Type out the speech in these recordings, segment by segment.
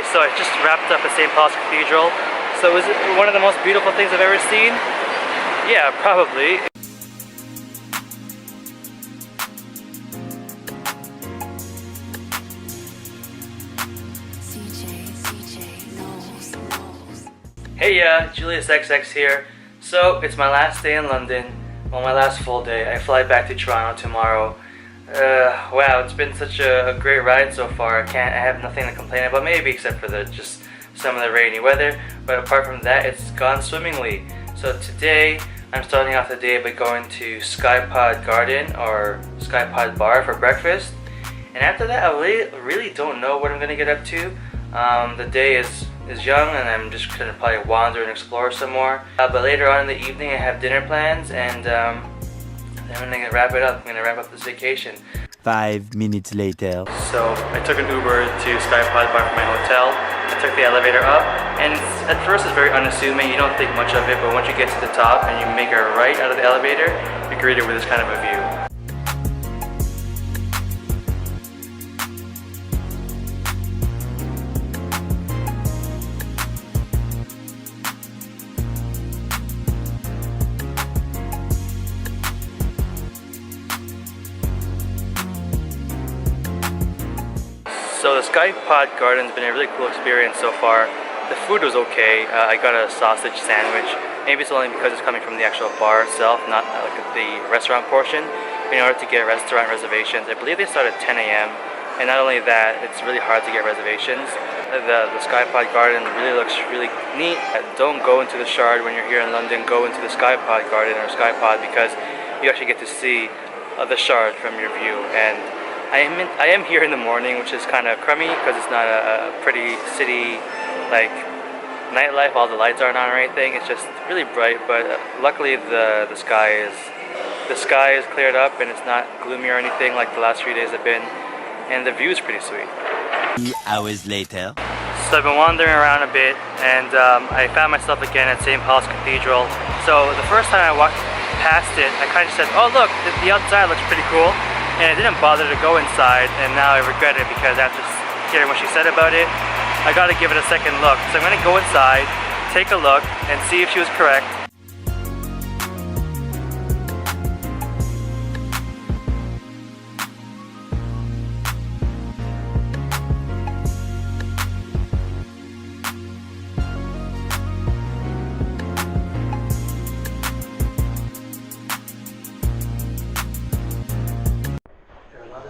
Hey, so I just wrapped up at St. Paul's Cathedral. So is it one of the most beautiful things I've ever seen? Yeah, probably. Hey, juliusxx here. So it's my last day in London. Well, my last full day. I fly back to Toronto tomorrow. Wow, it's been such a great ride so far. I have nothing to complain about, maybe except for just some of the rainy weather. But apart from that, it's gone swimmingly. So today, I'm starting off the day by going to Skypod Garden or Skypod Bar for breakfast. And after that, I really don't know what I'm gonna get up to. The day is young, and I'm just gonna probably wander and explore some more. But later on in the evening, I have dinner plans, and I'm gonna wrap it up. I'm gonna wrap up this vacation. 5 minutes later. So I took an Uber to Skypod Bar from my hotel. I took the elevator up, and at first it's very unassuming. You don't think much of it, but once you get to the top and you make a right out of the elevator, you're greeted with this kind of a view. So the Skypod Garden's been a really cool experience so far. The food was okay. I got a sausage sandwich. Maybe it's only because it's coming from the actual bar itself, not like the restaurant portion. In order to get restaurant reservations, I believe they start at 10 a.m. And not only that, it's really hard to get reservations. The Skypod Garden really looks really neat. Don't go into the Shard when you're here in London. Go into the Skypod Garden or Skypod because you actually get to see the Shard from your view. And I am here in the morning, which is kind of crummy because it's not a pretty city like nightlife. All the lights aren't on or anything. It's just really bright. But luckily the sky is cleared up and it's not gloomy or anything like the last few days have been. And the view is pretty sweet. 2 hours later. So I've been wandering around a bit, and I found myself again at St. Paul's Cathedral. So the first time I walked past it, I kind of said, "Oh look, the outside looks pretty cool." And I didn't bother to go inside, and now I regret it because after hearing what she said about it, I gotta give it a second look. So I'm gonna go inside, take a look, and see if she was correct.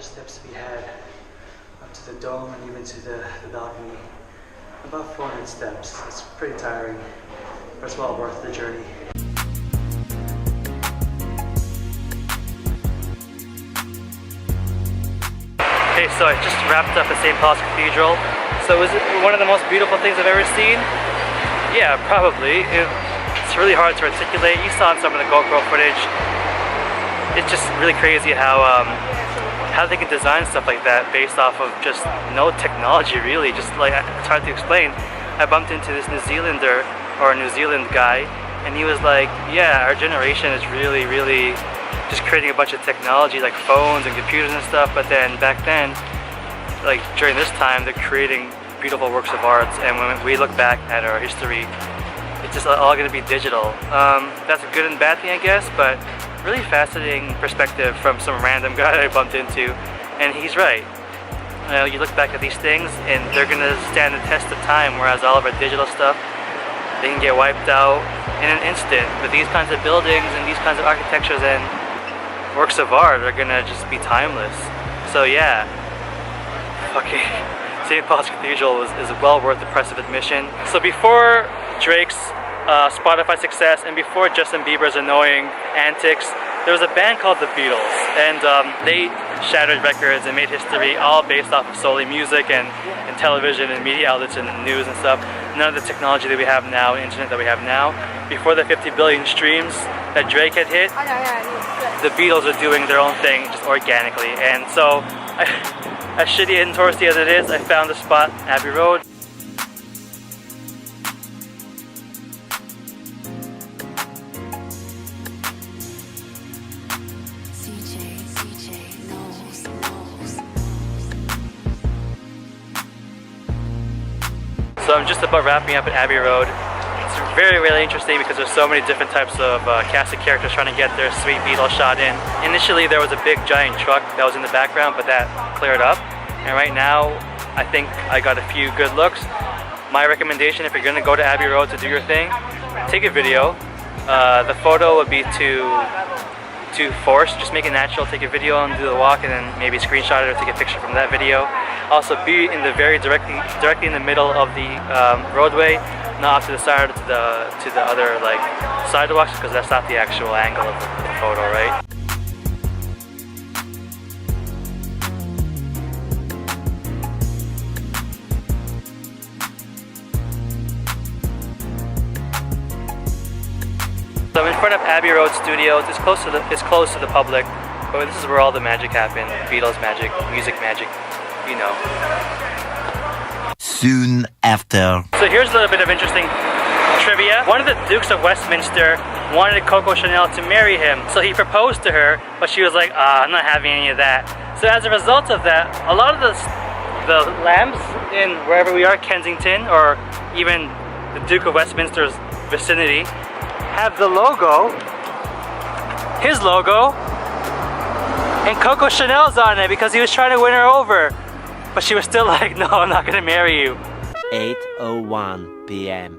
Steps to be had up to the dome and even to the balcony. About 400 steps. It's pretty tiring, but it's well worth the journey. Okay, so I just wrapped up at St. Paul's Cathedral. So is it one of the most beautiful things I've ever seen? Yeah, probably. It's really hard to articulate. You saw in some of the GoPro footage. It's just really crazy how they can design stuff like that based off of just no technology, really. Just like, it's hard to explain. I bumped into this New Zealand guy, and he was like, yeah, our generation is really just creating a bunch of technology like phones and computers and stuff, but then back then, like during this time, they're creating beautiful works of art, and when we look back at our history, it's just all going to be digital. That's a good and bad thing, I guess, but really fascinating perspective from some random guy I bumped into, and he's right. You know, you look back at these things and they're gonna stand the test of time, whereas all of our digital stuff, they can get wiped out in an instant. But these kinds of buildings and these kinds of architectures and works of art are gonna just be timeless. So yeah, fucking St. Paul's Cathedral is well worth the price of admission. So before Drake's Spotify success and before Justin Bieber's annoying antics, there was a band called the Beatles, and they shattered records and made history all based off of solely music and television and media outlets and news and stuff. None of the technology that we have now, internet that we have now. Before the 50 billion streams that Drake had hit, the Beatles are doing their own thing just organically. And so, as shitty and touristy as it is, I found a spot, Abbey Road. So I'm just about wrapping up at Abbey Road. It's really interesting because there's so many different types of cast of characters trying to get their sweet Beatles shot in. Initially there was a big giant truck that was in the background, but that cleared up. And right now I think I got a few good looks. My recommendation, if you're going to go to Abbey Road to do your thing, take a video. The photo would be too forced. Just make it natural. Take a video and do the walk, and then maybe screenshot it or take a picture from that video. Also, be in the directly in the middle of the roadway, not off to the side or to the other like sidewalks, because that's not the actual angle of the photo, right? So I'm in front of Abbey Road Studios. It's close to the public, but this is where all the magic happened. Beatles magic, music magic, you know. Soon after. So here's a little bit of interesting trivia. One of the Dukes of Westminster wanted Coco Chanel to marry him, so he proposed to her, but she was like, I'm not having any of that. So as a result of that, a lot of the lamps in wherever we are, Kensington, or even the Duke of Westminster's vicinity, have the logo, his logo, and Coco Chanel's on it because he was trying to win her over. But she was still like, no, I'm not gonna marry you. 8:01 p.m.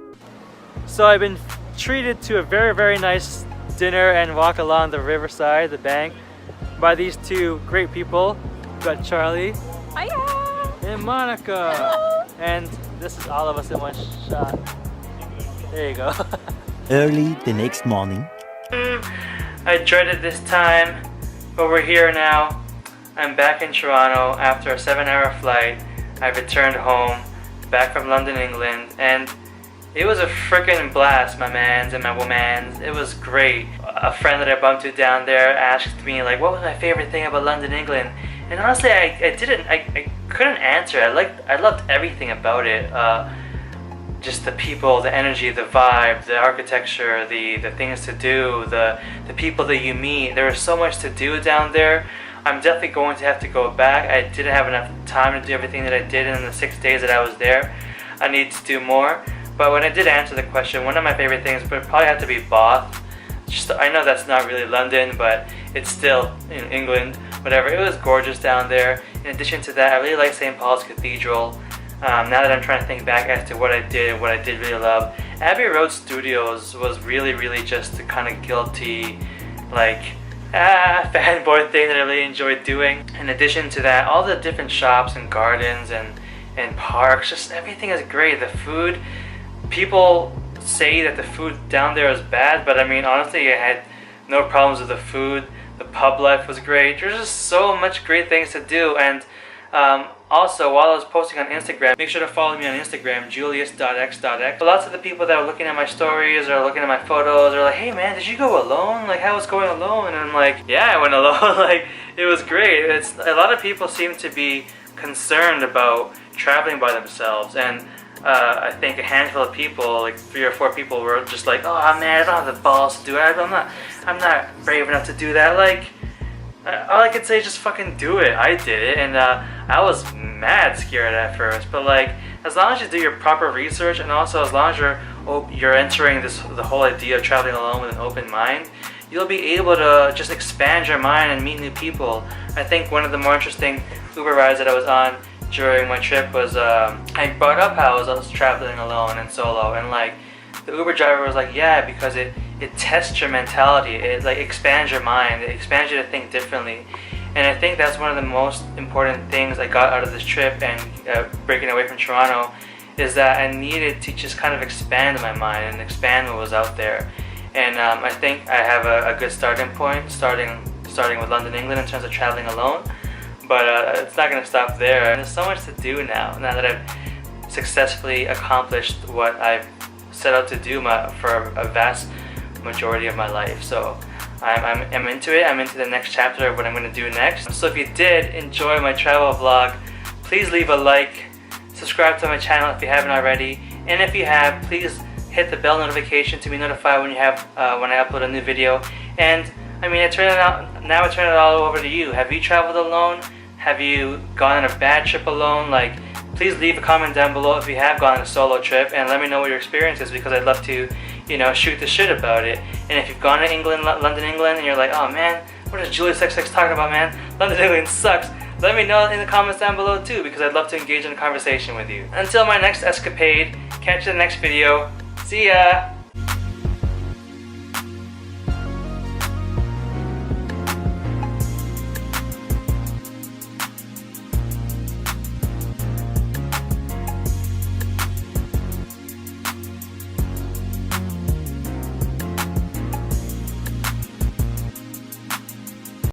So I've been treated to a very nice dinner and walk along the riverside, the bank, by these two great people. We've got Charlie. Hiya. And Monica. Hello. And this is all of us in one shot. There you go. Early the next morning. I dreaded this time, but we're here now. I'm back in Toronto after a 7-hour flight. I returned home, back from London, England, and it was a freaking blast, my mans and my womans. It was great. A friend that I bumped into down there asked me, like, what was my favorite thing about London, England? And honestly, I couldn't answer. I loved everything about it. Just the people, the energy, the vibe, the architecture, the things to do, the people that you meet. There was so much to do down there. I'm definitely going to have to go back. I didn't have enough time to do everything that I did in the 6 days that I was there. I need to do more. But when I did answer the question, one of my favorite things would probably have to be Bath. I know that's not really London, but it's still in England, whatever. It was gorgeous down there. In addition to that, I really like St. Paul's Cathedral. Now that I'm trying to think back as to what I did and what I did really love, Abbey Road Studios was really just a kind of guilty, like, fanboy thing that I really enjoyed doing. In addition to that, all the different shops and gardens and parks, just everything is great. The food, people say that the food down there is bad, but I mean, honestly, I had no problems with the food. The pub life was great. There's just so much great things to do. And also, while I was posting on Instagram, make sure to follow me on Instagram, juliusxx. Lots of the people that are looking at my stories or looking at my photos are like, hey man, did you go alone? Like, how was going alone? And I'm like, yeah, I went alone. Like, it was great. A lot of people seem to be concerned about traveling by themselves, and I think a handful of people, like 3 or 4 people, were just like, oh man, I don't have the balls to do it. I'm not brave enough to do that. Like, all I could say is just fucking do it. I did it, and I was mad scared at first, but like, as long as you do your proper research, and also as long as you're entering the whole idea of traveling alone with an open mind, you'll be able to just expand your mind and meet new people. I think one of the more interesting Uber rides that I was on during my trip was I brought up how I was traveling alone and solo, and like, the Uber driver was like, yeah, because it tests your mentality, it like expands your mind, it expands you to think differently. And I think that's one of the most important things I got out of this trip and breaking away from Toronto, is that I needed to just kind of expand my mind and expand what was out there. And I think I have a good starting point, starting with London, England, in terms of traveling alone. But it's not going to stop there. There's so much to do now that I've successfully accomplished what I've set out to do for a vast majority of my life. So I'm into it. I'm into the next chapter of what I'm going to do next. So if you did enjoy my travel vlog, please leave a like, subscribe to my channel if you haven't already, and if you have, please hit the bell notification to be notified when I upload a new video. And I mean, I turn it all over to you. Have you traveled alone? Have you gone on a bad trip alone? Like, please leave a comment down below if you have gone on a solo trip and let me know what your experience is, because I'd love to, you know, shoot the shit about it. And if you've gone to England, London, England, and you're like, oh man, what is juliusxx talking about, man? London, England sucks. Let me know in the comments down below too, because I'd love to engage in a conversation with you. Until my next escapade, catch you in the next video. See ya!